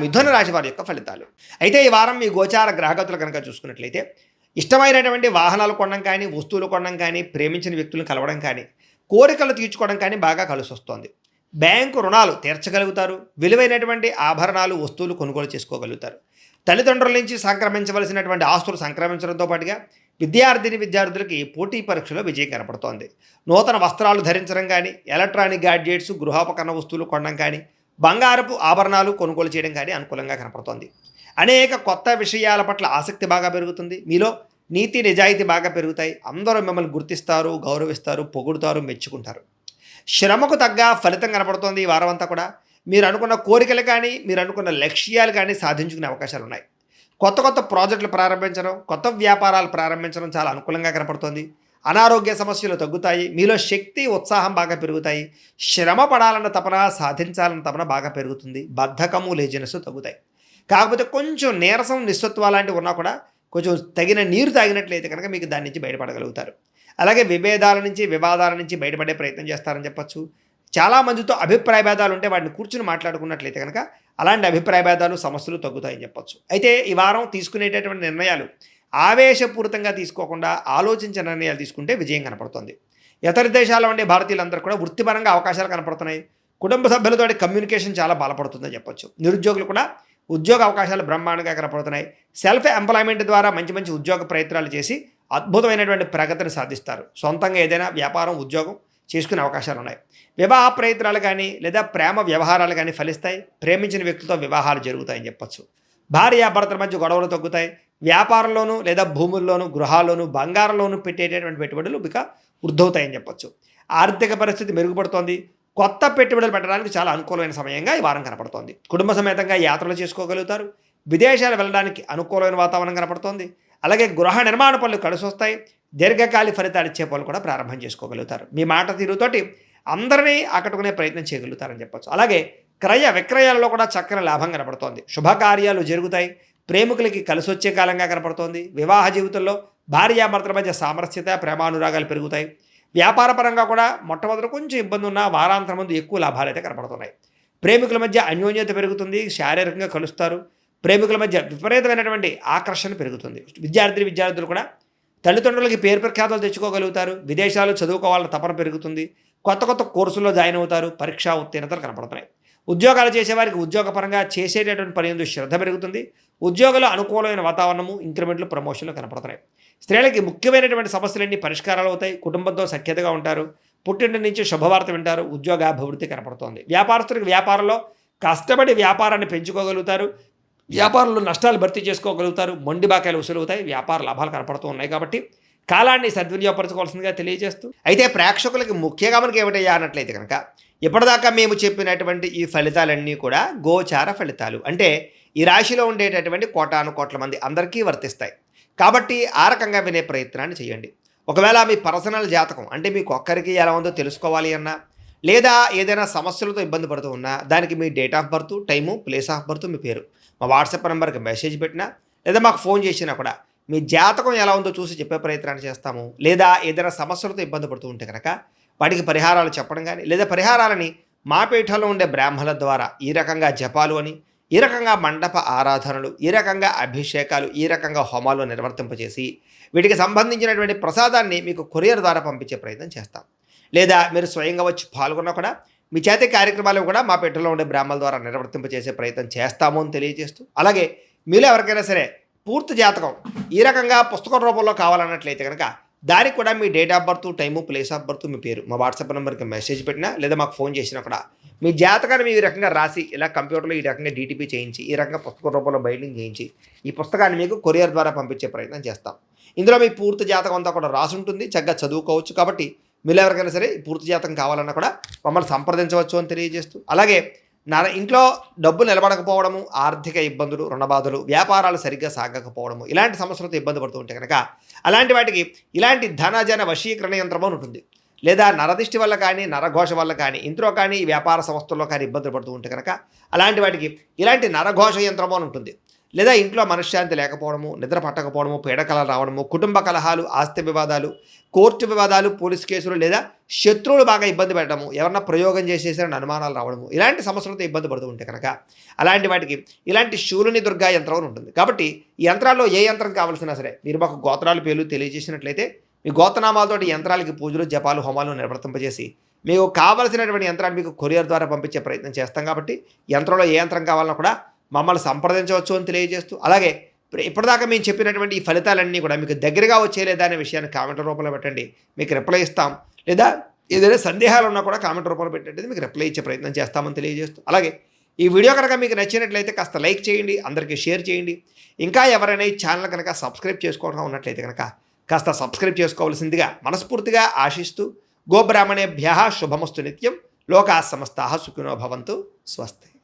మిథున రాశి వారి యొక్క ఫలితాలు. అయితే ఈ వారం మీ గోచార గ్రహగతులు కనుక చూసుకున్నట్లయితే ఇష్టమైనటువంటి వాహనాలు కొనడం కానీ, వస్తువులు కొనడం కానీ, ప్రేమించిన వ్యక్తులను కలవడం కానీ, కోరికలు తీర్చుకోవడం కానీ బాగా కలిసొస్తోంది. బ్యాంకు రుణాలు తీర్చగలుగుతారు. విలువైనటువంటి ఆభరణాలు, వస్తువులు కొనుగోలు చేసుకోగలుగుతారు. తల్లిదండ్రుల నుంచి సంక్రమించవలసినటువంటి ఆస్తులు సంక్రమించడంతో పాటుగా విద్యార్థులకి పోటీ పరీక్షలో విజయం కనపడుతోంది. నూతన వస్త్రాలు ధరించడం కానీ, ఎలక్ట్రానిక్ గ్యాడ్జెట్స్, గృహోపకరణ వస్తువులు కొనడం కానీ, బంగారపు ఆభరణాలు కొనుగోలు చేయడం కానీ అనుకూలంగా కనపడుతోంది. అనేక కొత్త విషయాల పట్ల ఆసక్తి బాగా పెరుగుతుంది. మీలో నీతి నిజాయితీ బాగా పెరుగుతాయి. అందరూ మిమ్మల్ని గుర్తిస్తారు, గౌరవిస్తారు, పొగుడుతారు, మెచ్చుకుంటారు. శ్రమకు తగ్గ ఫలితం కనపడుతోంది ఈ వారం అంతా కూడా. మీరు అనుకున్న కోరికలు కానీ, మీరు అనుకున్న లక్ష్యాలు కానీ సాధించుకునే అవకాశాలు ఉన్నాయి. కొత్త కొత్త ప్రాజెక్టులు ప్రారంభించడం, కొత్త వ్యాపారాలు ప్రారంభించడం చాలా అనుకూలంగా కనపడుతోంది. అనారోగ్య సమస్యలు తగ్గుతాయి. మీలో శక్తి, ఉత్సాహం బాగా పెరుగుతాయి. శ్రమ పడాలన్న తపన, సాధించాలన్న తపన బాగా పెరుగుతుంది. బద్ధకము, లేజినెస్ తగ్గుతాయి. కాకపోతే కొంచెం నీరసం, నిస్సత్వ లాంటివి ఉన్నా కూడా కొంచెం తగిన నీరు తాగినట్లయితే కనుక మీకు దాని నుంచి బయటపడగలుగుతారు. అలాగే విభేదాల నుంచి, వివాదాల నుంచి బయటపడే ప్రయత్నం చేస్తారని చెప్పచ్చు. చాలామందితో అభిప్రాయ భేదాలు ఉంటే వాటిని కూర్చుని మాట్లాడుకున్నట్లయితే కనుక అలాంటి అభిప్రాయ భేదాలు, సమస్యలు తగ్గుతాయని చెప్పచ్చు. అయితే ఈ వారం తీసుకునేటటువంటి నిర్ణయాలు ఆవేశపూరితంగా తీసుకోకుండా ఆలోచించిన నిర్ణయాలు తీసుకుంటే విజయం కనపడుతుంది. ఇతర దేశాల్లో ఉండే భారతీయులందరూ కూడా వృత్తిపరంగా అవకాశాలు కనపడుతున్నాయి. కుటుంబ సభ్యులతో కమ్యూనికేషన్ చాలా బలపడుతుందని చెప్పొచ్చు. నిరుద్యోగులు కూడా ఉద్యోగ అవకాశాలు బ్రహ్మాండంగా కనపడుతున్నాయి. సెల్ఫ్ ఎంప్లాయ్మెంట్ ద్వారా మంచి మంచి ఉద్యోగ ప్రయత్నాలు చేసి అద్భుతమైనటువంటి ప్రగతిని సాధిస్తారు. సొంతంగా ఏదైనా వ్యాపారం, ఉద్యోగం చేసుకునే అవకాశాలు ఉన్నాయి. వివాహ ప్రయత్నాలు కానీ లేదా ప్రేమ వ్యవహారాలు కానీ ఫలిస్తాయి. ప్రేమించిన వ్యక్తులతో వివాహాలు జరుగుతాయని చెప్పచ్చు. భార్యాభర్తల మధ్య గొడవలు తగ్గుతాయి. వ్యాపారంలోనూ లేదా భూముల్లోనూ, గృహాల్లోనూ, బంగారంలోనూ పెట్టేటటువంటి పెట్టుబడులు ఇక వృద్ధవుతాయని చెప్పచ్చు. ఆర్థిక పరిస్థితి మెరుగుపడుతోంది. కొత్త పెట్టుబడులు పెట్టడానికి చాలా అనుకూలమైన సమయంగా ఈ వారం కనపడుతోంది. కుటుంబ సమేతంగా యాత్రలు చేసుకోగలుగుతారు. విదేశాలు వెళ్ళడానికి అనుకూలమైన వాతావరణం కనపడుతోంది. అలాగే గృహ నిర్మాణ పనులు కలిసొస్తాయి. దీర్ఘకాలిక ఫలితాలు ఇచ్చే పనులు కూడా ప్రారంభం చేసుకోగలుగుతారు. మీ మాట తీరుతోటి అందరినీ ఆకట్టుకునే ప్రయత్నం చేయగలుగుతారని చెప్పచ్చు. అలాగే క్రయ విక్రయాలలో కూడా చక్కని లాభం కనపడుతోంది. శుభకార్యాలు జరుగుతాయి. ప్రేమికులకి కలిసొచ్చే కాలంగా కనపడుతోంది. వివాహ జీవితంలో భార్యాభర్తల మధ్య సామరస్యత, ప్రేమానురాగాలు పెరుగుతాయి. వ్యాపారపరంగా కూడా మొట్టమొదటి కొంచెం ఇబ్బంది ఉన్న వారాంతరం ముందు ఎక్కువ లాభాలు అయితే కనపడుతున్నాయి. ప్రేమికుల మధ్య అన్యోన్యత పెరుగుతుంది. శారీరకంగా కలుస్తారు. ప్రేమికుల మధ్య విపరీతమైనటువంటి ఆకర్షణ పెరుగుతుంది. విద్యార్థులు కూడా తల్లిదండ్రులకి పేరు ప్రఖ్యాతలు తెచ్చుకోగలుగుతారు. విదేశాలు చదువుకోవాలన్న తపన పెరుగుతుంది. కొత్త కొత్త కోర్సుల్లో జాయిన్ అవుతారు. పరీక్షా ఉత్తీర్ణతలు కనపడుతున్నాయి. ఉద్యోగాలు చేసేవారికి ఉద్యోగపరంగా చేసేటటువంటి పని ఎందు శ్రద్ధ పెరుగుతుంది. ఉద్యోగుల అనుకూలమైన వాతావరణము, ఇంక్రిమెంట్లు, ప్రమోషన్లు కనపడుతున్నాయి. స్త్రీలకి ముఖ్యమైనటువంటి సమస్యలన్నీ పరిష్కారాలు అవుతాయి. కుటుంబంతో సఖ్యతగా ఉంటారు. పుట్టింటి నుంచి శుభవార్త వింటారు. ఉద్యోగాభివృద్ధి కనపడుతోంది. వ్యాపారస్తులకు వ్యాపారంలో కష్టపడి వ్యాపారాన్ని పెంచుకోగలుగుతారు. వ్యాపారంలో నష్టాలు భర్తీ చేసుకోగలుగుతారు. మొండి బాకాయలు వసూలవుతాయి. వ్యాపార లాభాలు కనపడుతూ ఉన్నాయి. కాబట్టి కాలాన్ని సద్వినియోగపరచుకోవాల్సిందిగా తెలియజేస్తూ, అయితే ప్రేక్షకులకి ముఖ్యంగా మనకి ఏమిటయ్యా అన్నట్లయితే కనుక ఇప్పటిదాకా మేము చెప్పినటువంటి ఈ ఫలితాలన్నీ కూడా గోచార ఫలితాలు. అంటే ఈ రాశిలో ఉండేటటువంటి కోటాను కోట్ల మంది అందరికీ వర్తిస్తాయి. కాబట్టి ఆ రకంగా వినే ప్రయత్నాన్ని చేయండి. ఒకవేళ మీ పర్సనల్ జాతకం అంటే మీకు ఒక్కరికి ఎలా ఉందో తెలుసుకోవాలి అన్నా, లేదా ఏదైనా సమస్యలతో ఇబ్బంది పడుతూ ఉన్నా దానికి మీ date of birth, time, place of birth, మీ పేరు మా వాట్సాప్ నెంబర్కి మెసేజ్ పెట్టినా లేదా మాకు ఫోన్ చేసినా కూడా మీ జాతకం ఎలా ఉందో చూసి చెప్పే ప్రయత్నాన్ని చేస్తాము. లేదా ఏదైనా సమస్యలతో ఇబ్బంది పడుతూ ఉంటే కనుక వాటికి పరిహారాలు చెప్పడం కానీ, లేదా పరిహారాలని మా పీఠంలో ఉండే బ్రాహ్మణుల ద్వారా ఈ రకంగా జపాలు అని, ఈ రకంగా మండప ఆరాధనలు, ఈ రకంగా అభిషేకాలు, ఈ రకంగా హోమాలు నిర్వర్తింపజేసి వీటికి సంబంధించినటువంటి ప్రసాదాన్ని మీకు కొరియర్ ద్వారా పంపించే ప్రయత్నం చేస్తాం. లేదా మీరు స్వయంగా వచ్చి పాల్గొన్నా కూడా మీ చేతి కార్యక్రమాలు కూడా మా పీఠంలో ఉండే బ్రాహ్మణుల ద్వారా నిర్వర్తింపజేసే ప్రయత్నం చేస్తాము అని తెలియజేస్తూ, అలాగే మీలో ఎవరికైనా సరే పూర్తి జాతకం ఈ రకంగా పుస్తకం రూపంలో కావాలన్నట్లయితే కనుక దానికి కూడా మీ date of birth, time, place of birth, మీ పేరు మా వాట్సాప్ నెంబర్కి మెసేజ్ పెట్టినా లేదా మాకు ఫోన్ చేసినా కూడా మీ జాతకాన్ని ఈ రకంగా రాసి ఇలా కంప్యూటర్లో ఈ రకంగా డీటీపీ చేయించి ఈ రకంగా పుస్తకం రూపంలో బైండింగ్ చేయించి ఈ పుస్తకాన్ని మీకు కొరియర్ ద్వారా పంపించే ప్రయత్నం చేస్తాం. ఇందులో మీ పూర్తి జాతకం అంతా కూడా రాసి ఉంటుంది. చక్కగా చదువుకోవచ్చు. కాబట్టి మీరు ఎవరికైనా సరే పూర్తి జాతకం కావాలన్నా కూడా మమ్మల్ని సంప్రదించవచ్చు అని తెలియజేస్తూ, అలాగే ఇంట్లో డబ్బు నిలబడకపోవడము, ఆర్థిక ఇబ్బందులు, రుణబాధలు, వ్యాపారాలు సరిగ్గా సాగకపోవడము, ఇలాంటి సమస్యలతో ఇబ్బంది పడుతూ ఉంటే కనుక అలాంటి వాటికి ఇలాంటి ధనజన వశీకరణ యంత్రము ఉంటుంది. లేదా నరదిష్టి వల్ల కానీ, నరఘోష వల్ల కానీ, ఇంట్లో కానీ, వ్యాపార సంస్థల్లో కానీ ఇబ్బందులు పడుతూ ఉంటే కనుక అలాంటి వాటికి ఇలాంటి నరఘోష యంత్రము అని ఉంటుంది. లేదా ఇంట్లో మనశ్శాంతి లేకపోవడము, నిద్ర పట్టకపోవడము, పీడకలలు రావడము, కుటుంబ కలహాలు, ఆస్తి వివాదాలు, కోర్టు వివాదాలు, పోలీస్ కేసులు లేదా శత్రువులు బాగా ఇబ్బంది పెట్టడము, ఎవరన్నా ప్రయోగం చేసేసారని అనుమానాలు రావడము, ఇలాంటి సమస్యలతో ఇబ్బంది పడుతూ ఉంటే కనుక అలాంటి వాటికి ఇలాంటి శూలుని దుర్గా యంత్రం అని ఉంటుంది. కాబట్టి ఈ యంత్రాల్లో ఏ యంత్రం కావాల్సినా సరే మీరు మాకు గోత్రాలు పేర్లు తెలియజేసినట్లయితే మీ గోత్రనామాలతోటి యంత్రాలకి పూజలు, జపాలు, హోమాలు నిర్వర్తింపజేసి మీకు కావలసినటువంటి యంత్రాన్ని మీకు కొరియర్ ద్వారా పంపించే ప్రయత్నం చేస్తాం. కాబట్టి యంత్రంలో ఏ యంత్రం కావాలన్నా కూడా మమ్మల్ని సంప్రదించవచ్చు అని తెలియజేస్తూ, అలాగే ఇప్పటిదాకా మేము చెప్పినటువంటి ఈ ఫలితాలన్నీ కూడా మీకు దగ్గరగా వచ్చేలేదా అనే విషయాన్ని కామెంట్ రూపంలో పెట్టండి, మీకు రిప్లై ఇస్తాం. లేదా ఏదైనా సందేహాలు ఉన్నా కూడా కామెంట్ రూపంలో పెట్టండి, మీకు రిప్లై ఇచ్చే ప్రయత్నం చేస్తామని తెలియజేస్తూ, అలాగే ఈ వీడియో కనుక మీకు నచ్చినట్లయితే కాస్త లైక్ చేయండి, అందరికీ షేర్ చేయండి. ఇంకా ఎవరైనా ఈ ఛానల్ కనుక సబ్స్క్రైబ్ చేసుకోవడం ఉన్నట్లయితే కనుక కాస్త సబ్స్క్రైబ్ చేసుకోవాల్సిందిగా మనస్ఫూర్తిగా ఆశిస్తూ, గోబ్రాహ్మణేభ్యః శుభమస్తు నిత్యం, లోకాः సమస్తాः సుఖినో భవంతు, స్వస్తి.